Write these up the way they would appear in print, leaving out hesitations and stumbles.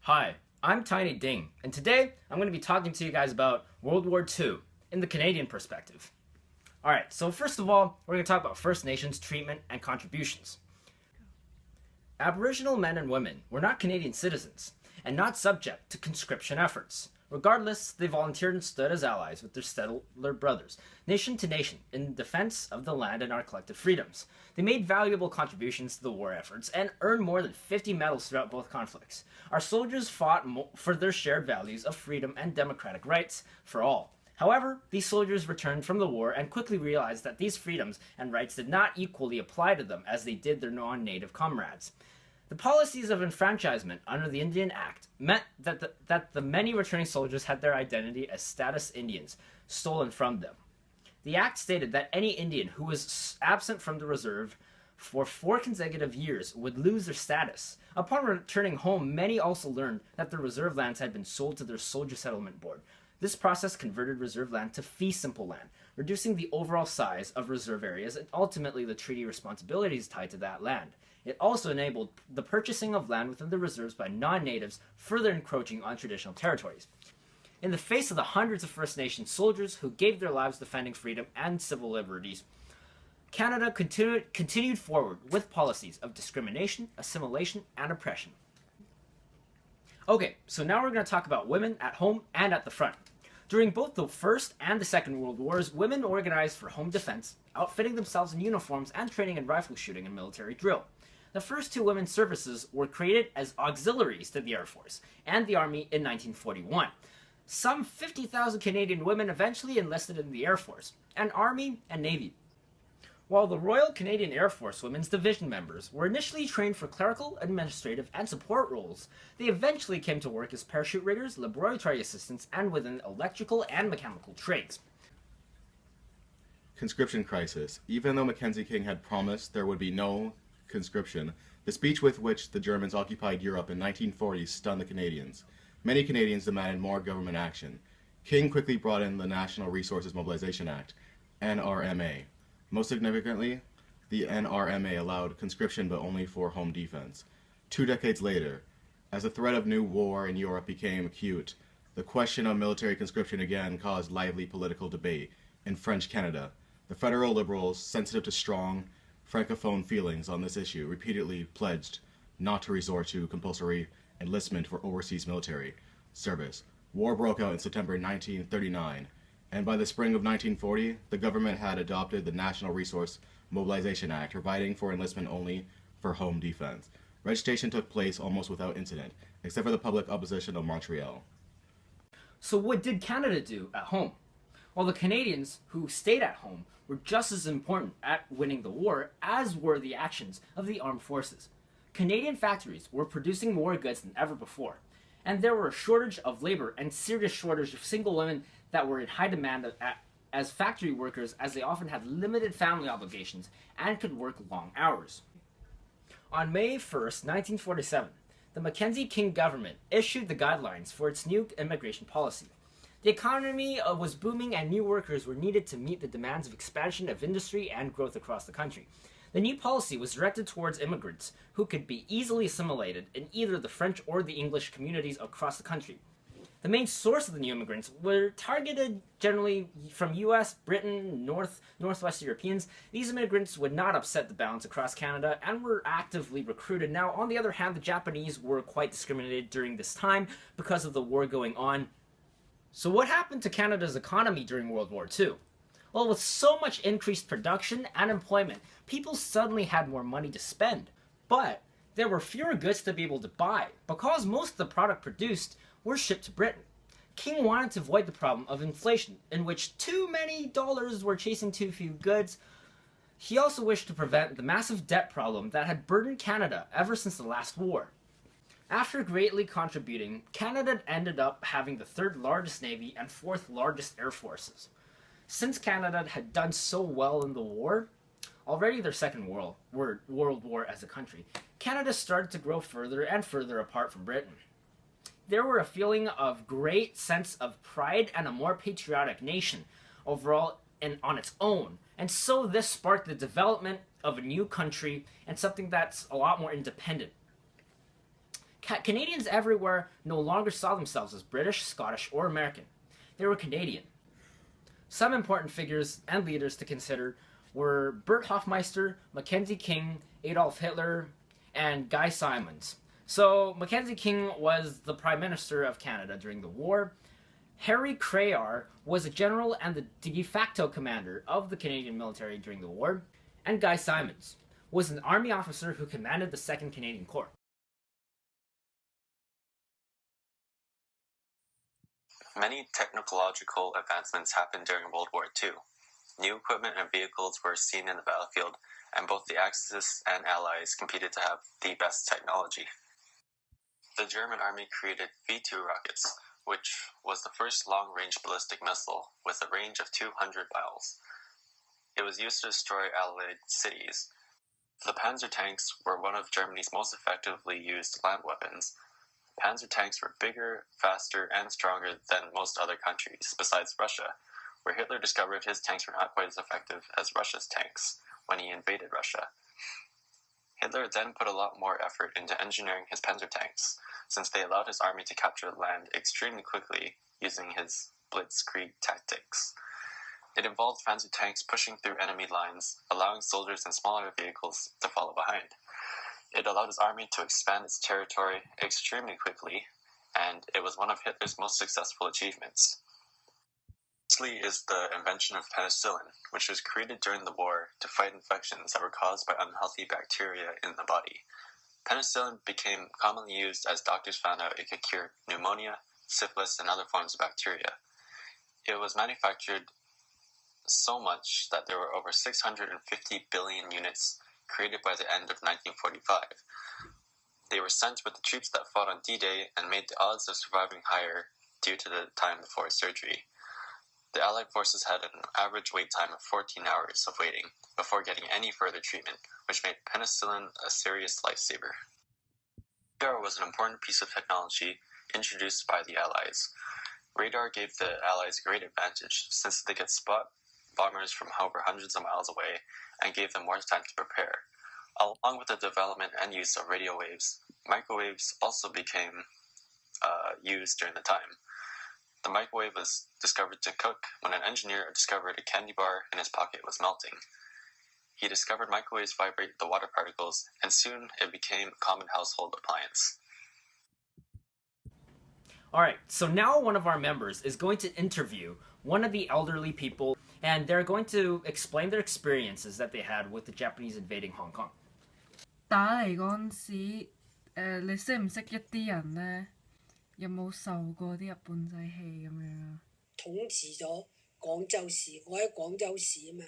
Hi, I'm Tiny Ding, and today I'm going to be talking to you guys about World War II in the Canadian perspective. Alright, so first of all, we're going to talk about First Nations treatment and contributions. Aboriginal men and women were not Canadian citizens, and not subject to conscription efforts. Regardless, they volunteered and stood as allies with their settler brothers, nation to nation, in defense of the land and our collective freedoms. They made valuable contributions to the war efforts and earned more than 50 medals throughout both conflicts. Our soldiers fought for their shared values of freedom and democratic rights for all. However, these soldiers returned from the war and quickly realized that these freedoms and rights did not equally apply to them as they did their non-native comrades. The policies of enfranchisement under the Indian Act meant that the many returning soldiers had their identity as status Indians stolen from them. The Act stated that any Indian who was absent from the reserve for 4 consecutive years would lose their status. Upon returning home, many also learned that their reserve lands had been sold to their soldier settlement board. This process converted reserve land to fee simple land, reducing the overall size of reserve areas and ultimately the treaty responsibilities tied to that land. It also enabled the purchasing of land within the reserves by non-natives, further encroaching on traditional territories. In the face of the hundreds of First Nations soldiers who gave their lives defending freedom and civil liberties, Canada continued forward with policies of discrimination, assimilation, and oppression. Okay, so now we're going to talk about women at home and at the front. During both the First and the Second World Wars, women organized for home defense, outfitting themselves in uniforms and training in rifle shooting and military drill. The first 2 women's services were created as auxiliaries to the Air Force and the Army in 1941. Some 50,000 Canadian women eventually enlisted in the Air Force, and Army and Navy. While the Royal Canadian Air Force Women's Division members were initially trained for clerical, administrative, and support roles, they eventually came to work as parachute riggers, laboratory assistants, and within electrical and mechanical trades. Conscription crisis. Even though Mackenzie King had promised there would be no conscription, the speech with which the Germans occupied Europe in 1940 stunned the Canadians. Many Canadians demanded more government action. King quickly brought in the National Resources Mobilization Act, NRMA. Most significantly, the NRMA allowed conscription but only for home defense. 2 decades later, as the threat of new war in Europe became acute, the question of military conscription again caused lively political debate in French Canada. The federal Liberals, sensitive to strong Francophone feelings on this issue, repeatedly pledged not to resort to compulsory enlistment for overseas military service. War broke out in September 1939, and by the spring of 1940, the government had adopted the National Resource Mobilization Act, providing for enlistment only for home defense. Registration took place almost without incident, except for the public opposition of Montreal. So what did Canada do at home? Well, the Canadians who stayed at home were just as important at winning the war as were the actions of the armed forces. Canadian factories were producing more goods than ever before, and there were a shortage of labor and serious shortage of single women that were in high demand as factory workers, as they often had limited family obligations and could work long hours. On May 1st, 1947, the Mackenzie King government issued the guidelines for its new immigration policy. The economy was booming and new workers were needed to meet the demands of expansion of industry and growth across the country. The new policy was directed towards immigrants who could be easily assimilated in either the French or the English communities across the country. The main source of the new immigrants were targeted generally from US, Britain, Northwest Europeans. These immigrants would not upset the balance across Canada and were actively recruited. Now, on the other hand, the Japanese were quite discriminated during this time because of the war going on. So what happened to Canada's economy during World War II? Well, with so much increased production and employment, people suddenly had more money to spend. But there were fewer goods to be able to buy because most of the product produced were shipped to Britain. King wanted to avoid the problem of inflation, in which too many dollars were chasing too few goods. He also wished to prevent the massive debt problem that had burdened Canada ever since the last war. After greatly contributing, Canada ended up having the 3rd largest navy and 4th largest air forces. Since Canada had done so well in the war, already their second world war as a country, Canada started to grow further and further apart from Britain. There were a feeling of great sense of pride and a more patriotic nation overall and on its own. And so this sparked the development of a new country and something that's a lot more independent. Canadians everywhere no longer saw themselves as British, Scottish, or American. They were Canadian. Some important figures and leaders to consider were Bert Hofmeister, Mackenzie King, Adolf Hitler, and Guy Simons. So Mackenzie King was the Prime Minister of Canada during the war. Harry Crayar was a general and the de facto commander of the Canadian military during the war. And Guy Simons was an army officer who commanded the 2nd Canadian Corps. Many technological advancements happened during World War II. New equipment and vehicles were seen in the battlefield, and both the Axis and Allies competed to have the best technology. The German army created V-2 rockets, which was the first long-range ballistic missile with a range of 200 miles. It was used to destroy Allied cities. The Panzer tanks were one of Germany's most effectively used land weapons. Panzer tanks were bigger, faster, and stronger than most other countries, besides Russia, where Hitler discovered his tanks were not quite as effective as Russia's tanks when he invaded Russia. Hitler then put a lot more effort into engineering his Panzer tanks, since they allowed his army to capture land extremely quickly using his blitzkrieg tactics. It involved Panzer tanks pushing through enemy lines, allowing soldiers and smaller vehicles to follow behind. It allowed his army to expand its territory extremely quickly, and it was one of Hitler's most successful achievements. Lastly is the invention of penicillin, which was created during the war to fight infections that were caused by unhealthy bacteria in the body. Penicillin became commonly used as doctors found out it could cure pneumonia, syphilis, and other forms of bacteria. It was manufactured so much that there were over 650 billion units created by the end of 1945. They were sent with the troops that fought on D-Day and made the odds of surviving higher due to the time before surgery. The Allied forces had an average wait time of 14 hours of waiting before getting any further treatment, which made penicillin a serious lifesaver. Radar was an important piece of technology introduced by the Allies. Radar gave the Allies a great advantage since they could spot bombers from however hundreds of miles away and gave them more time to prepare. Along with the development and use of radio waves, microwaves also became used during the time. The microwave was discovered to cook when an engineer discovered a candy bar in his pocket was melting. He discovered microwaves vibrate the water particles, and soon it became a common household appliance. Alright, so now one of our members is going to interview one of the elderly people, and they're going to explain their experiences that they had with the Japanese invading Hong Kong. 打嚟嗰陣時，你識唔識一啲人呢？有冇受過啲日本仔氣咁樣啊？統治咗廣州市，我喺廣州市啊嘛，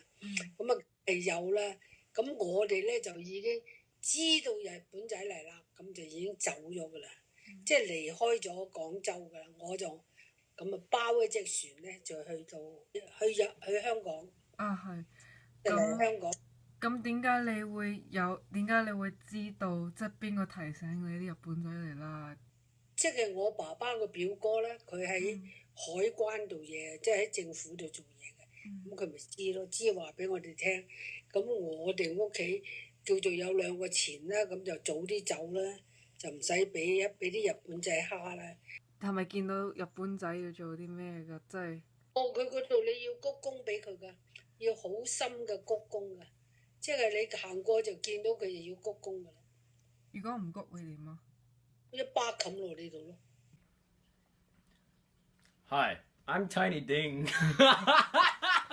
咁啊有啦。咁我哋咧就已經知道日本仔嚟啦，咁就已經走咗噶啦，即係離開咗廣州噶啦。我就咁啊包一隻船咧，就去香港。啊係。嚟香港。咁點解你會知道即係邊個提醒你啲日本仔嚟啦？即係我爸爸個表哥咧，佢喺海關度嘢，即係喺政府度做嘢嘅，咁佢咪知咯，知話俾我哋聽。咁我哋屋企叫做有兩個錢啦，咁就早啲走啦，就唔使俾啲日本仔蝦啦。係咪見到日本仔要做啲咩㗎？即係佢嗰度你要鞠躬俾佢㗎，要好深嘅鞠躬㗎，即係你行過就見到佢就要鞠躬㗎啦。如果唔鞠會點啊？一巴冚落呢度咯。Hi, I'm Tiny Ding.